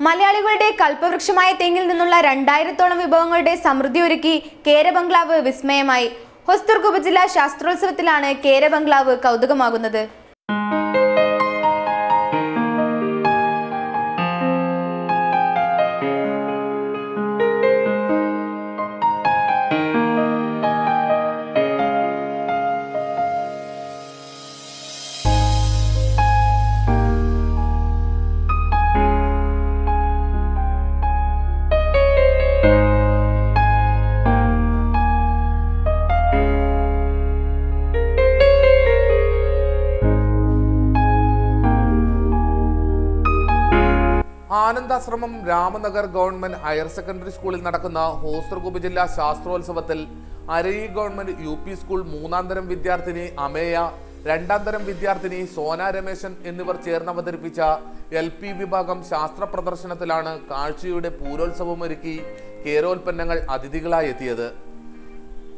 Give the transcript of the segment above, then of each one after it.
മലയാളികളുടെ കൽപ്പവൃക്ഷമായ തെങ്ങിൽ നിന്നുള്ള 2000-ഓളം വിഭവങ്ങളുടെ സമൃദ്ധി ഒരുക്കി കേര ബംഗ്ലാവ് വിസ്മയമായി. ഹൊസ്ദുർഗ് ഉപജില്ലാ ശാസ്ത്രോത്സവത്തിലാണ് കേര ബംഗ്ലാവ് കൗതുകമാകുന്നത്. Anandashramam Ramanagar government higher secondary സ്കൂളിൽ നടക്കുന്ന ഹൊസ്ദുർഗ് ഉപജില്ലാ ശാസ്ത്രോത്സവത്തിൽ അരയി ഗവൺമെന്റ് UP സ്കൂൾ 3ാം തരം വിദ്യാർത്ഥിനി അമേയ, 2ാം തരം വിദ്യാർത്ഥിനി സോന രമേശൻ എന്നിവർ ചേർന്ന് അവതരിപ്പിച്ച LP വിഭാഗം ശാസ്ത്ര പ്രദർശനത്തിലാണ് കാഴ്ചയുടെ പൂരോത്സവമൊരുക്കി കേരോൽപ്പന്നങ്ങൾ അതിഥികളായി എത്തിയത്.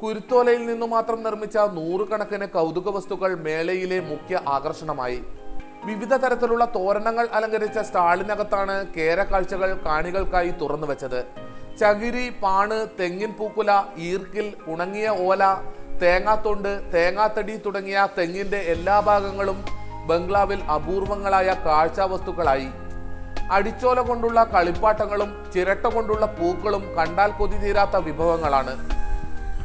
കുരുത്തോലയിൽ നിന്നു മാത്രം നിർമ്മിച്ച 100 കണക്കിന് കൗതുക വസ്തുക്കൾ മേളയിലെ മുഖ്യ ആകർഷണമായി. വിവിധ തരത്തിലുള്ള തോരണങ്ങൾ അലങ്കരിച്ച സ്റ്റാളിനകത്താണ് കേര കാഴ്ചകൾ കാണികൾക്കായി തുറന്നു വെച്ചത്. ചകിരി, പാണ്, തെങ്ങിൻ പൂക്കുല, ഈർക്കിൽ, ഉണങ്ങിയ ഓല, തേങ്ങാത്തൊണ്ട്, തേങ്ങാത്തടി തുടങ്ങിയ തെങ്ങിന്റെ എല്ലാ ഭാഗങ്ങളും ബംഗ്ലാവിൽ അപൂർവങ്ങളായ കാഴ്ചാ വസ്തുക്കളായി. അടിച്ചോല കൊണ്ടുള്ള കളിപ്പാട്ടങ്ങളും ചിരട്ട കൊണ്ടുള്ള പൂക്കളും കണ്ടാൽ കൊതി തീരാത്ത വിഭവങ്ങളാണ്.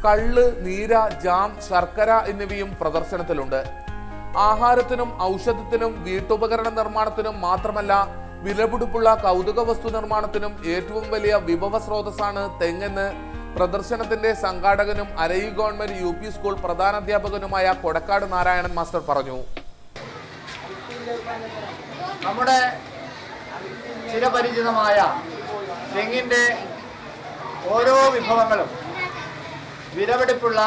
കള്ള്, നീര, ജാം, ശർക്കര എന്നിവയും പ്രദർശനത്തിലുണ്ട്. ആഹാരത്തിനും ഔഷധത്തിനും വീട്ടുപകരണ നിർമ്മാണത്തിനും മാത്രമല്ല, വിലപിടിപ്പുള്ള കൗതുക വസ്തു നിർമ്മാണത്തിനും ഏറ്റവും വലിയ വിഭവ സ്രോതസ്സാണ് തെങ്ങെന്ന് പ്രദർശനത്തിന്റെ സംഘാടകനും അരയി ഗവൺമെന്റ് UP സ്കൂൾ പ്രധാനാധ്യാപകനുമായ കൊടക്കാട് നാരായണൻ മാസ്റ്റർ പറഞ്ഞു. നമ്മുടെ ചിരപരിചിതമായ തെങ്ങിന്റെ ഓരോ വിഭവങ്ങളും വിലപിടിപ്പുള്ള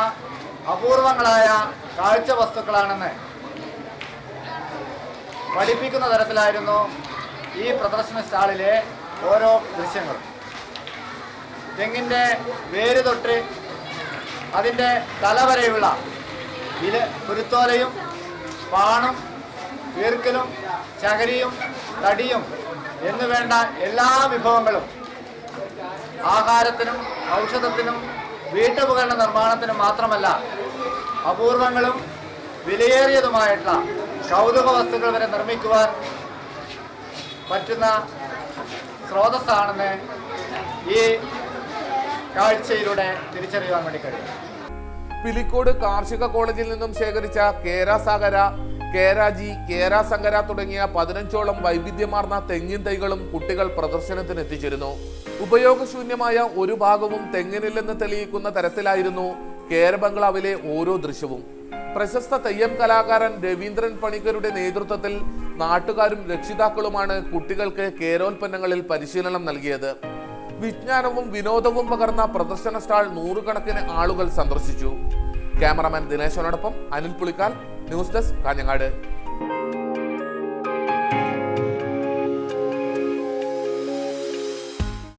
അപൂർവങ്ങളായ കാഴ്ച വസ്തുക്കളാണെന്ന് പഠിപ്പിക്കുന്ന തരത്തിലായിരുന്നു ഈ പ്രദർശന സ്റ്റാളിലെ ഓരോ ദൃശ്യങ്ങളും. തെങ്ങിൻ്റെ വേര് തൊട്ട് അതിൻ്റെ തല വരെയുള്ള കുരുത്തോലയും പാണും ഈർക്കലും ചകരിയും തടിയും എന്നുവേണ്ട എല്ലാ വിഭവങ്ങളും ആഹാരത്തിനും ഔഷധത്തിനും വീട്ടുപകരണ നിർമ്മാണത്തിനും മാത്രമല്ല, അപൂർവങ്ങളും വിലയേറിയതുമായിട്ടുള്ള കൗതുക വസ്തുക്കൾ വരെ നിർമ്മിക്കുവാൻ പറ്റുന്ന സ്രോതസ്സാണെന്ന് ഈ കാഴ്ചയിലൂടെ തിരിച്ചറിയുവാൻ വേണ്ടി കഴിയും. പിലിക്കോട് കാർഷിക കോളേജിൽ നിന്നും ശേഖരിച്ച കേരാസാഗര, കേരാജി, കേരാസങ്കര തുടങ്ങിയ 15ഓളം വൈവിധ്യമാർന്ന തെങ്ങിൻ തൈകളും കുട്ടികൾ പ്രദർശനത്തിന് എത്തിച്ചിരുന്നു. ഉപയോഗശൂന്യമായ ഒരു ഭാഗവും തെങ്ങിനില്ലെന്ന് തെളിയിക്കുന്ന തരത്തിലായിരുന്നു കേര ബംഗ്ലാവിലെ ഓരോ ദൃശ്യവും. പ്രശസ്ത തെയ്യം കലാകാരൻ രവീന്ദ്രൻ പണിക്കരുടെ നേതൃത്വത്തിൽ നാട്ടുകാരും രക്ഷിതാക്കളുമാണ് കുട്ടികൾക്ക് കേരോൽപ്പന്നങ്ങളിൽ പരിശീലനം നൽകിയത്. വിജ്ഞാനവും വിനോദവും പകർന്ന പ്രദർശന സ്റ്റാൾ 100 കണക്കിന് ആളുകൾ സന്ദർശിച്ചു. ക്യാമറാമാൻ ദിനേശനോടൊപ്പം അനിൽ പുളിക്കാൽ, ന്യൂസ് ഡെസ്ക്, കാഞ്ഞങ്ങാട്.